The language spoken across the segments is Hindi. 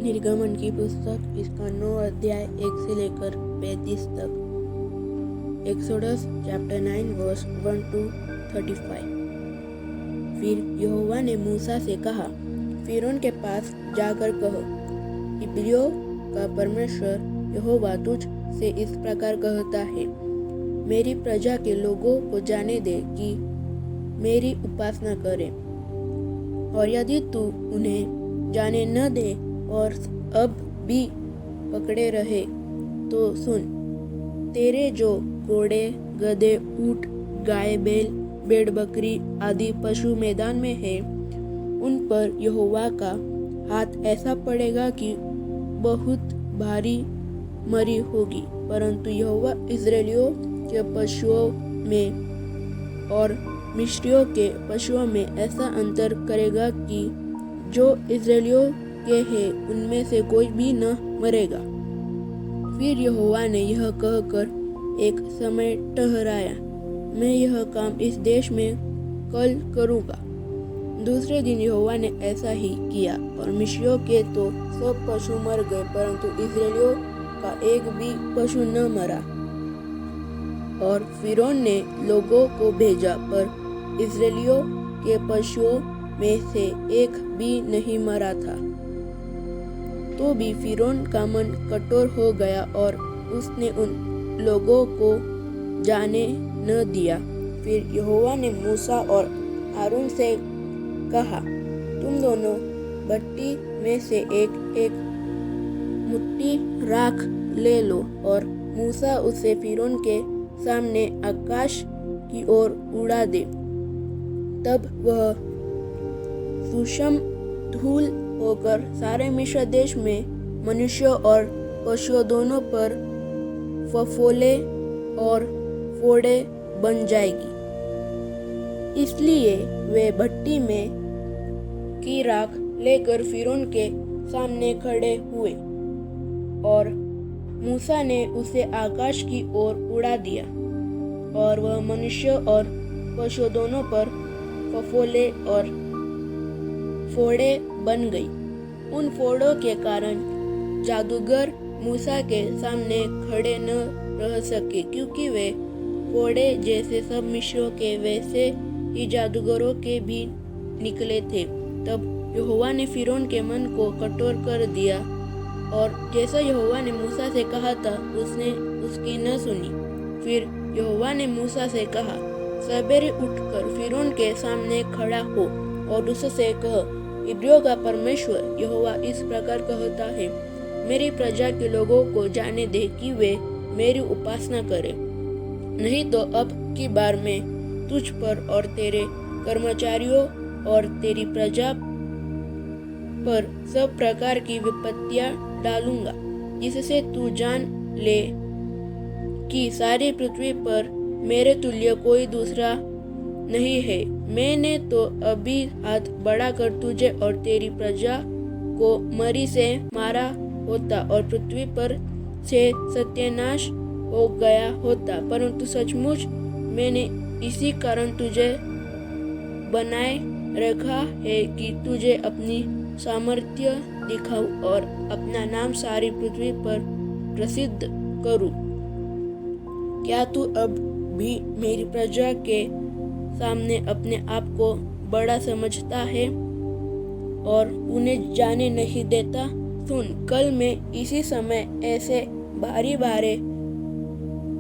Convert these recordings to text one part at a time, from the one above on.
निर्गमन की पुस्तक इसका 9 अध्याय 1 से लेकर 35 तक। Exodus chapter 9 verse 1 to 35। फिर यहोवा ने मूसा से कहा, फिरौन के पास जाकर कहो, इब्रियों का परमेश्वर यहोवा तुझ से इस प्रकार कहता है, मेरी प्रजा के लोगों को जाने दे कि मेरी उपासना करें। और यदि तू उन्हें जाने न दे और अब भी पकड़े रहे तो सुन, तेरे जो घोड़े, गधे, ऊंट, गाय, बैल, भेड़, बकरी आदि पशु मैदान में है, उन पर यहोवा का हाथ ऐसा पड़ेगा कि बहुत भारी मरी होगी। परंतु यहोवा इस्राएलियों के पशुओं में और मिस्रियों के पशुओं में ऐसा अंतर करेगा कि जो इस्राएलियों के हैं उनमें से कोई भी न मरेगा। फिर यहोवा ने यह कहकर एक समय ठहराया, मैं यह काम इस देश में कल करूँगा। दूसरे दिन यहोवा ने ऐसा ही किया और मिस्रियों के तो सब पशु मर गए, परंतु इस्राएलियों का एक भी पशु न मरा। और फिरौन ने लोगों को भेजा, पर इस्राएलियों के पशुओं में से एक भी नहीं मरा था। तो भी फिरौन का मन कठोर हो गया और उसने उन लोगों को जाने न दिया। फिर यहोवा ने मूसा और हारून से कहा, तुम दोनों भट्टी में से एक एक मुट्ठी राख ले लो। और मूसा उसे फिरौन के सामने आकाश की ओर उड़ा दे। तब वह सूक्ष्म धूल होकर सारे मिस्र देश में मनुष्यों और पशुओं दोनों पर फफोले और फोड़े बन जाएगी। इसलिए वे भट्टी में की राख लेकर फिरौन के सामने खड़े हुए और मूसा ने उसे आकाश की ओर उड़ा दिया और वह मनुष्य और पशु दोनों पर फफोले और फोड़े बन गई। उन फोड़ों के कारण जादूगर मूसा के सामने खड़े न रह सके, क्योंकि वे फोड़े जैसे सब मिस्रियों के वैसे ही जादूगरों के भी निकले थे। तब यहोवा ने फिरौन के मन को कठोर कर दिया और जैसा यहोवा ने मूसा से कहा था उसने उसकी न सुनी। फिर यहोवा ने मूसा से कहा, सवेरे उठकर फिरौन के सामने खड़ा हो और उससे कह, इब्रियों का परमेश्वर यहोवा इस प्रकार कहता है, मेरी प्रजा के लोगों को जाने दे कि वे मेरी उपासना करें। नहीं तो अब की बार मैं तुझ पर और तेरे कर्मचारियों और तेरी प्रजा पर सब प्रकार की विपत्तियां डालूंगा, जिससे तू जान ले कि सारी पृथ्वी पर मेरे तुल्य कोई दूसरा नहीं है। मैंने तो अभी हाथ बढ़ाकर तुझे और तेरी प्रजा को मरी से मारा होता और पृथ्वी पर से सत्यानाश हो गया होता, परंतु सचमुच मैंने इसी कारण तुझे बनाए रखा है कि तुझे अपनी सामर्थ्य दिखाऊं और अपना नाम सारी पृथ्वी पर प्रसिद्ध करूं। क्या तू अब भी मेरी प्रजा के सामने अपने आप को बड़ा समझता है और उन्हें जाने नहीं देता? सुन, कल मैं इसी समय ऐसे भारी भारे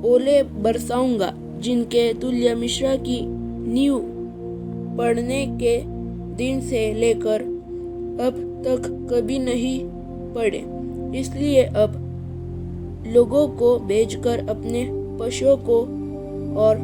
ओले बरसाऊंगा जिनके तुल्य मिस्र की नींव पड़ने के दिन से लेकर अब तक कभी नहीं पड़े। इसलिए अब लोगों को भेजकर अपने पशुओं को और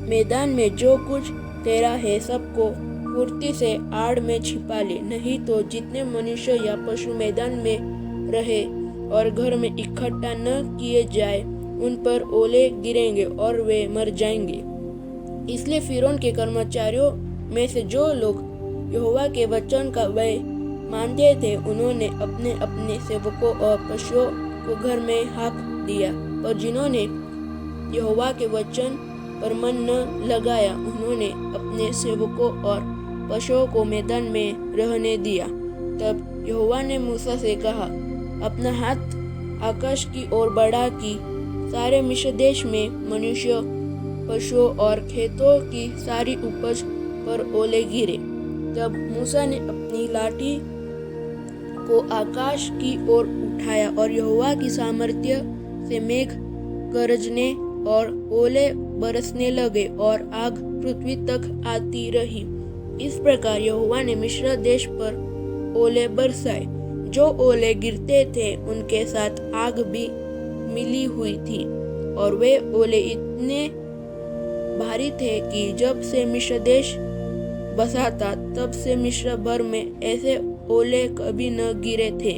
मैदान में जो कुछ तेरा है सबको फुर्ती से आड़ में छिपा ले। नहीं तो जितने मनुष्य या पशु मैदान में रहे और घर में इकट्ठा न किए जाए, उन पर ओले गिरेंगे और वे मर जाएंगे। इसलिए फिरौन के कर्मचारियों में से जो लोग यहोवा के वचन का भय मानते थे, उन्होंने अपने अपने सेवकों और पशुओं को घर में हाँक दिया। पर जिन्होंने यहोवा के वचन पर मन न लगाया, उन्होंने अपने सेवकों और पशुओं को मैदान में रहने दिया। तब यहोवा ने मूसा से कहा, अपना हाथ आकाश की ओर बढ़ा कि सारे मिस्र देश में मनुष्य, पशुओं और खेतों की सारी उपज पर ओले गिरे। तब मूसा ने अपनी लाठी को आकाश की ओर उठाया और यहोवा की सामर्थ्य से मेघ गरजने और ओले बरसने लगे और आग पृथ्वी तक आती रही। इस प्रकार यहोवा ने मिस्र देश पर ओले बरसाए। जो ओले गिरते थे उनके साथ आग भी मिली हुई थी, और वे ओले इतने भारी थे कि जब से मिस्र देश बसा था तब से मिस्र भर में ऐसे ओले कभी न गिरे थे।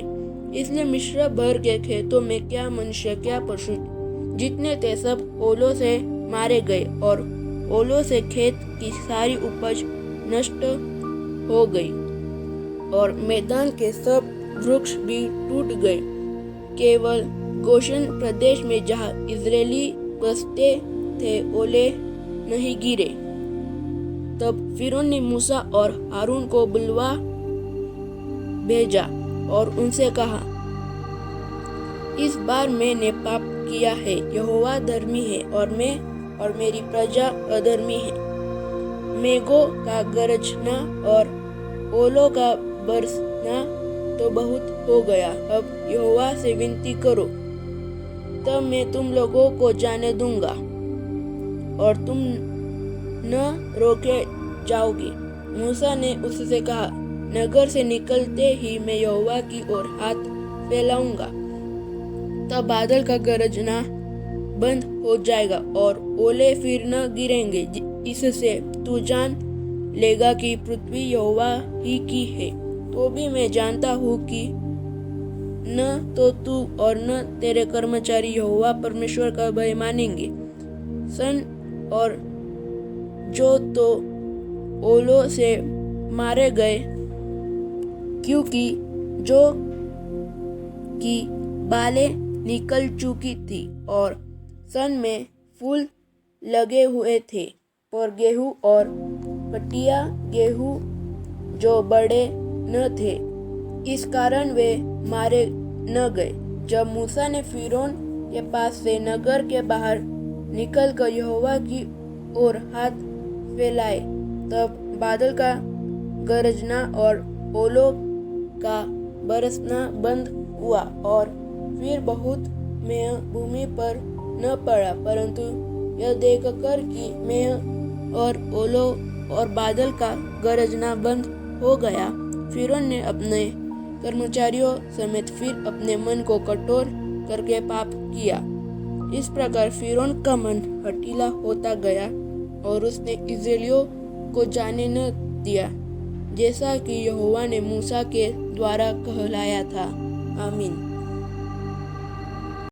इसलिए मिस्र भर के खेतों में क्या मनुष्य क्या पशु जितने थे सब ओलों से मारे गए, और ओलों से खेत की सारी उपज नष्ट हो गई, और मैदान के सब वृक्ष भी टूट गए। केवल गोशन प्रदेश में जहाँ इजरायली बसते थे ओले नहीं गिरे। तब फिरौन ने मूसा और हारून को बुलवा भेजा और उनसे कहा, इस बार मैंने पाप किया है। यहोवा धर्मी है और मैं और मेरी प्रजा अधर्मी है। मेघों का गरजना और ओलों का बरसना तो बहुत हो गया। अब यहोवा से विनती करो, तब मैं तुम लोगों को जाने दूंगा और तुम न रोके जाओगे। मूसा ने उससे कहा, नगर से निकलते ही मैं यहोवा की ओर हाथ फैलाऊंगा, तब बादल का गरजना बंद हो जाएगा और ओले फिर न गिरेंगे। इससे तू जान लेगा कि पृथ्वी यहोवा ही की है। तो भी मैं जानता हूँ कि न तो तू और न तेरे कर्मचारी यहोवा परमेश्वर का भय मानेंगे। सन और जो तो ओलों से मारे गए, क्योंकि जो की बालें निकल चुकी थी और सन में फूल लगे हुए थे, पर गेहूं और कटिया गेहूं जो बड़े न थे, इस कारण वे मारे न गए। जब मूसा ने फिरौन के पास से नगर के बाहर निकलकर यहोवा की ओर हाथ फैलाए, तब बादल का गरजना और ओलों का बरसना बंद हुआ, और फिर बहुत मेह भूमि पर न पड़ा, परंतु यह देखकर कि मेह और ओलों और बादल का गरजना बंद हो गया, फिरौन ने अपने कर्मचारियों समेत फिर अपने मन को कठोर करके पाप किया। इस प्रकार फिरौन का मन हठीला होता गया और उसने इस्राएलियों को जाने न दिया, जैसा कि यहोवा ने मूसा के द्वारा कहलाया था। आमीन।